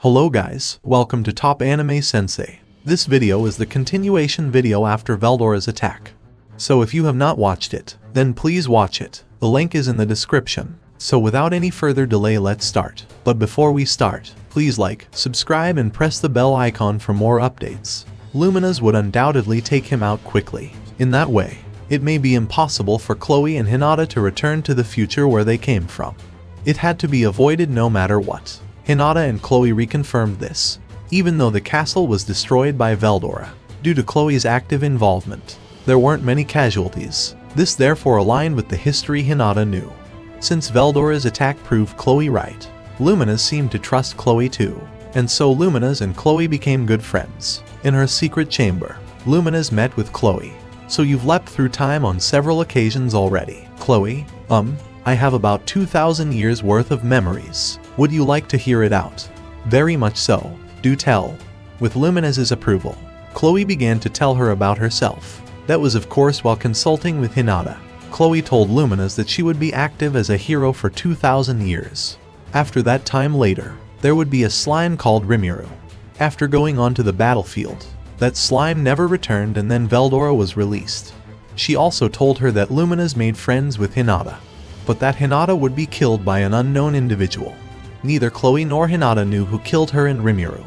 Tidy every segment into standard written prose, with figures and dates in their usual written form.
Hello guys, welcome to Top Anime Sensei. This video is the continuation video after Veldora's attack. So if you have not watched it, then please watch it. The link is in the description. So without any further delay, let's start. But before we start, please like, subscribe and press the bell icon for more updates. Lumina's would undoubtedly take him out quickly. In that way, it may be impossible for Chloe and Hinata to return to the future where they came from. It had to be avoided no matter what. Hinata and Chloe reconfirmed this, even though the castle was destroyed by Veldora. Due to Chloe's active involvement, there weren't many casualties. This therefore aligned with the history Hinata knew. Since Veldora's attack proved Chloe right, Lumina's seemed to trust Chloe too, and so Lumina's and Chloe became good friends. In her secret chamber, Lumina's met with Chloe. So you've leapt through time on several occasions already. Chloe, I have about 2,000 years worth of memories. Would you like to hear it out? Very much so. Do tell. With Lumina's approval, Chloe began to tell her about herself. That was of course while consulting with Hinata. Chloe told Lumina's that she would be active as a hero for 2,000 years. After that time later, there would be a slime called Rimuru. After going onto the battlefield, that slime never returned and then Veldora was released. She also told her that Lumina's made friends with Hinata, but that Hinata would be killed by an unknown individual. Neither Chloe nor Hinata knew who killed her and Rimuru.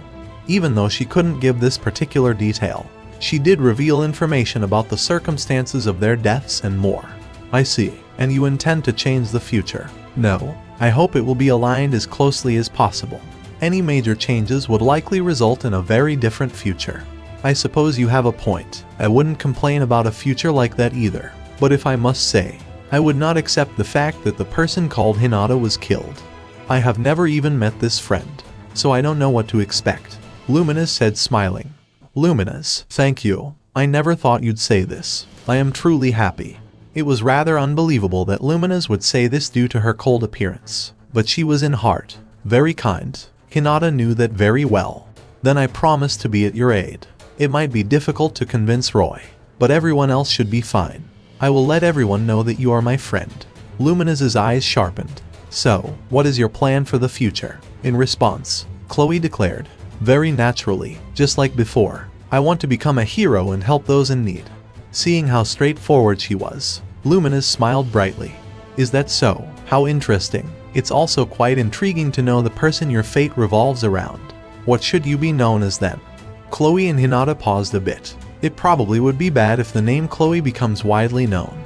Even though she couldn't give this particular detail, she did reveal information about the circumstances of their deaths and more. I see, and you intend to change the future. No, I hope it will be aligned as closely as possible. Any major changes would likely result in a very different future. I suppose you have a point. I wouldn't complain about a future like that either. But if I must say, I would not accept the fact that the person called Hinata was killed. I have never even met this friend, so I don't know what to expect. Lumina's said smiling. Lumina's, thank you. I never thought you'd say this. I am truly happy. It was rather unbelievable that Lumina's would say this due to her cold appearance. But she was in heart very kind. Hinata knew that very well. Then I promised to be at your aid. It might be difficult to convince Roy, but everyone else should be fine. I will let everyone know that you are my friend. Lumina's eyes sharpened. So, what is your plan for the future? In response, Chloe declared, very naturally, just like before, I want to become a hero and help those in need. Seeing how straightforward she was, Lumina's smiled brightly. Is that so? How interesting. It's also quite intriguing to know the person your fate revolves around. What should you be known as then? Chloe and Hinata paused a bit. It probably would be bad if the name Chloe becomes widely known.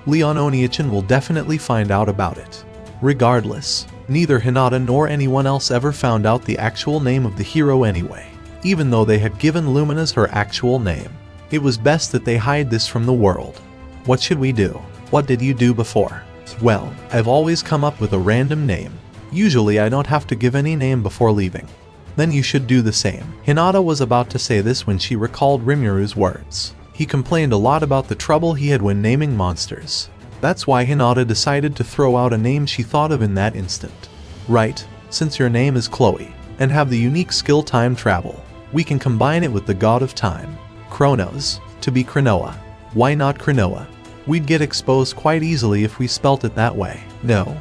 Leon Oniichan will definitely find out about it. Regardless, neither Hinata nor anyone else ever found out the actual name of the hero anyway. Even though they had given Lumina's her actual name, it was best that they hide this from the world. What should we do? What did you do before? Well, I've always come up with a random name. Usually I don't have to give any name before leaving. Then you should do the same. Hinata was about to say this when she recalled Rimuru's words. He complained a lot about the trouble he had when naming monsters. That's why Hinata decided to throw out a name she thought of in that instant. Right, since your name is Chloe, and have the unique skill time travel, we can combine it with the god of time, Chronos, to be Chronoa. Why not Chronoa? We'd get exposed quite easily if we spelt it that way. No,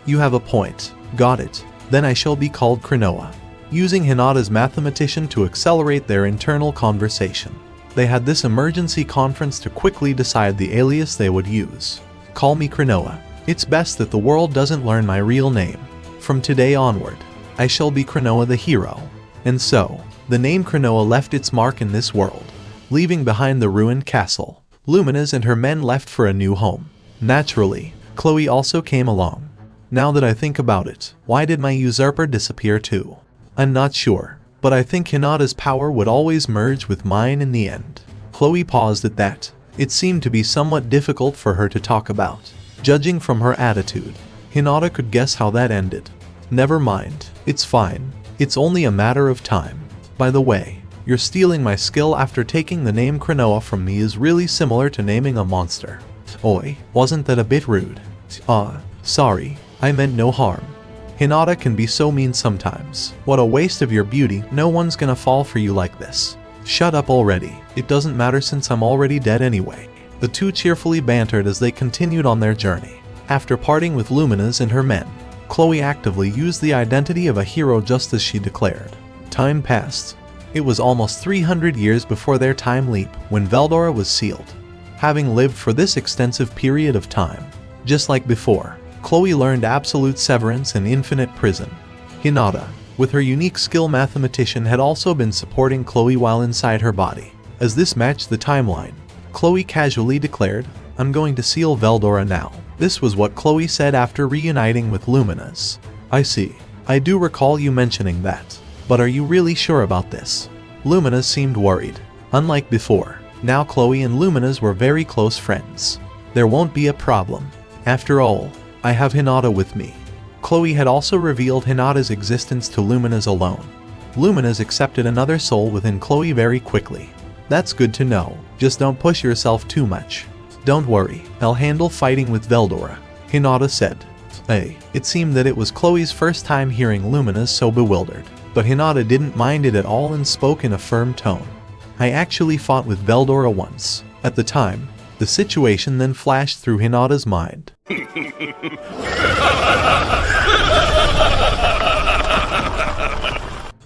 you have a point. Got it. Then I shall be called Chronoa. Using Hinata's mathematician to accelerate their internal conversation, they had this emergency conference to quickly decide the alias they would use. Call me Chronoa. It's best that the world doesn't learn my real name. From today onward, I shall be Chronoa the hero. And so, the name Chronoa left its mark in this world, leaving behind the ruined castle. Lumina's and her men left for a new home. Naturally, Chloe also came along. Now that I think about it, why did my usurper disappear too? I'm not sure, but I think Hinata's power would always merge with mine in the end. Chloe paused at that. It seemed to be somewhat difficult for her to talk about. Judging from her attitude, Hinata could guess how that ended. Never mind, it's fine. It's only a matter of time. By the way, you're stealing my skill after taking the name Chronoa from me is really similar to naming a monster. Oi, wasn't that a bit rude? Sorry, I meant no harm. Hinata can be so mean sometimes. What a waste of your beauty, no one's gonna fall for you like this. Shut up already, it doesn't matter since I'm already dead anyway. The two cheerfully bantered as they continued on their journey. After parting with Lumina's and her men, Chloe actively used the identity of a hero just as she declared. Time passed. It was almost 300 years before their time leap when Veldora was sealed. Having lived for this extensive period of time, just like before, Chloe learned absolute severance and infinite prison. Hinata, with her unique skill mathematician, had also been supporting Chloe while inside her body. As this matched the timeline, Chloe casually declared, "I'm going to seal Veldora now." This was what Chloe said after reuniting with Luminous. "I see. I do recall you mentioning that. But are you really sure about this?" Luminous seemed worried. Unlike before, now Chloe and Luminous were very close friends. "There won't be a problem. After all, I have Hinata with me." Chloe had also revealed Hinata's existence to Luminous alone. Luminous accepted another soul within Chloe very quickly. "That's good to know, just don't push yourself too much." "Don't worry, I'll handle fighting with Veldora," Hinata said. It seemed that it was Chloe's first time hearing Luminous so bewildered, but Hinata didn't mind it at all and spoke in a firm tone. "I actually fought with Veldora once." At the time, the situation then flashed through Hinata's mind.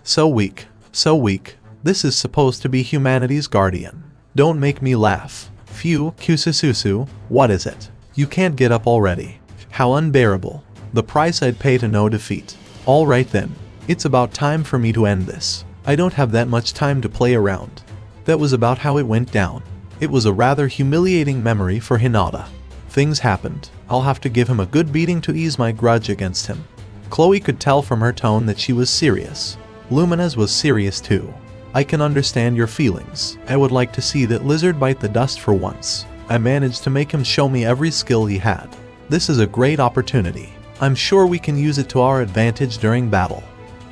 So weak. This is supposed to be humanity's guardian. Don't make me laugh. Phew, Kusususu, what is it? You can't get up already. How unbearable. The price I'd pay to no defeat. Alright then, it's about time for me to end this. I don't have that much time to play around. That was about how it went down. It was a rather humiliating memory for Hinata. Things happened. I'll have to give him a good beating to ease my grudge against him. Chloe could tell from her tone that she was serious. Luminous was serious too. "I can understand your feelings. I would like to see that lizard bite the dust for once. I managed to make him show me every skill he had. This is a great opportunity. I'm sure we can use it to our advantage during battle."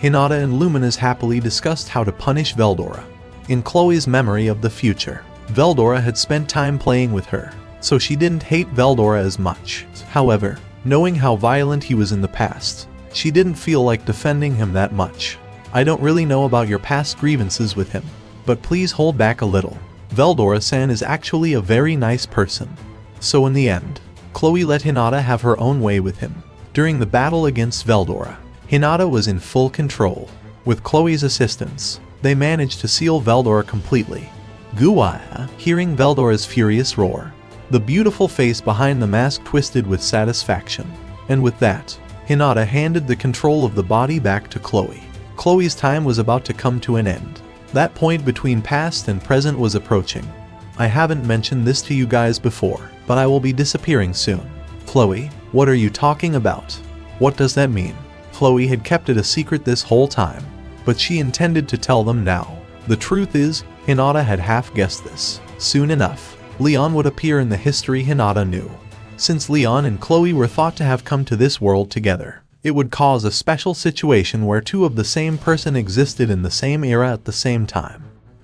Hinata and Luminous happily discussed how to punish Veldora. In Chloe's memory of the future, Veldora had spent time playing with her, so she didn't hate Veldora as much. However, knowing how violent he was in the past, she didn't feel like defending him that much. "I don't really know about your past grievances with him, but please hold back a little. Veldora-san is actually a very nice person." So in the end, Chloe let Hinata have her own way with him. During the battle against Veldora, Hinata was in full control. With Chloe's assistance, they managed to seal Veldora completely. Guaya, hearing Veldora's furious roar, the beautiful face behind the mask twisted with satisfaction. And with that, Hinata handed the control of the body back to Chloe. Chloe's time was about to come to an end. That point between past and present was approaching. "I haven't mentioned this to you guys before, but I will be disappearing soon." "Chloe, what are you talking about? What does that mean?" Chloe had kept it a secret this whole time, but she intended to tell them now. The truth is, Hinata had half guessed this. Soon enough, Leon would appear in the history Hinata knew. Since Leon and Chloe were thought to have come to this world together, it would cause a special situation where two of the same person existed in the same era at the same time.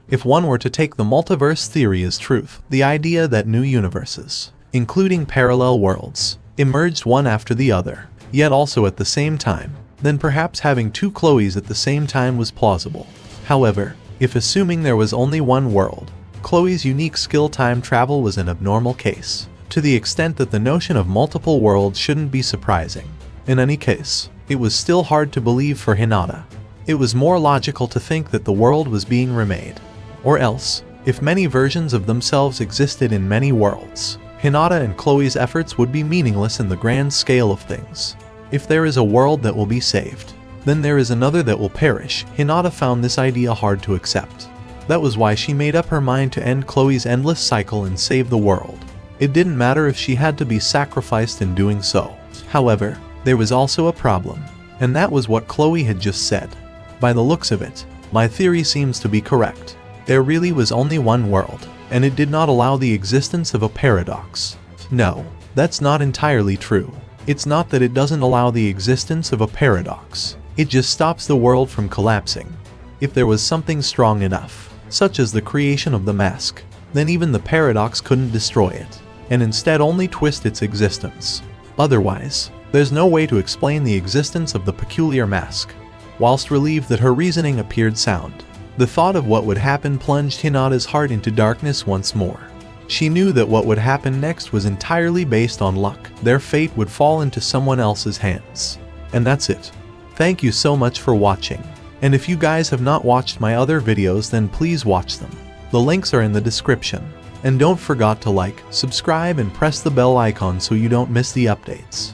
If one were to take the multiverse theory as truth, the idea that new universes, including parallel worlds, emerged one after the other, yet also at the same time, then perhaps having two Chloes at the same time was plausible. However, if assuming there was only one world, Chloe's unique skill time travel was an abnormal case, to the extent that the notion of multiple worlds shouldn't be surprising. In any case, it was still hard to believe for Hinata. It was more logical to think that the world was being remade. Or else, if many versions of themselves existed in many worlds, Hinata and Chloe's efforts would be meaningless in the grand scale of things. If there is a world that will be saved, then there is another that will perish. Hinata found this idea hard to accept. That was why she made up her mind to end Chloe's endless cycle and save the world. It didn't matter if she had to be sacrificed in doing so. However, there was also a problem, and that was what Chloe had just said. By the looks of it, my theory seems to be correct. There really was only one world, and it did not allow the existence of a paradox. No, that's not entirely true. It's not that it doesn't allow the existence of a paradox. It just stops the world from collapsing. If there was something strong enough, such as the creation of the mask, then even the paradox couldn't destroy it, and instead only twist its existence. Otherwise, there's no way to explain the existence of the peculiar mask. Whilst relieved that her reasoning appeared sound, the thought of what would happen plunged Hinata's heart into darkness once more. She knew that what would happen next was entirely based on luck. Their fate would fall into someone else's hands. And that's it. Thank you so much for watching. And if you guys have not watched my other videos, then please watch them. The links are in the description. And don't forget to like, subscribe and press the bell icon so you don't miss the updates.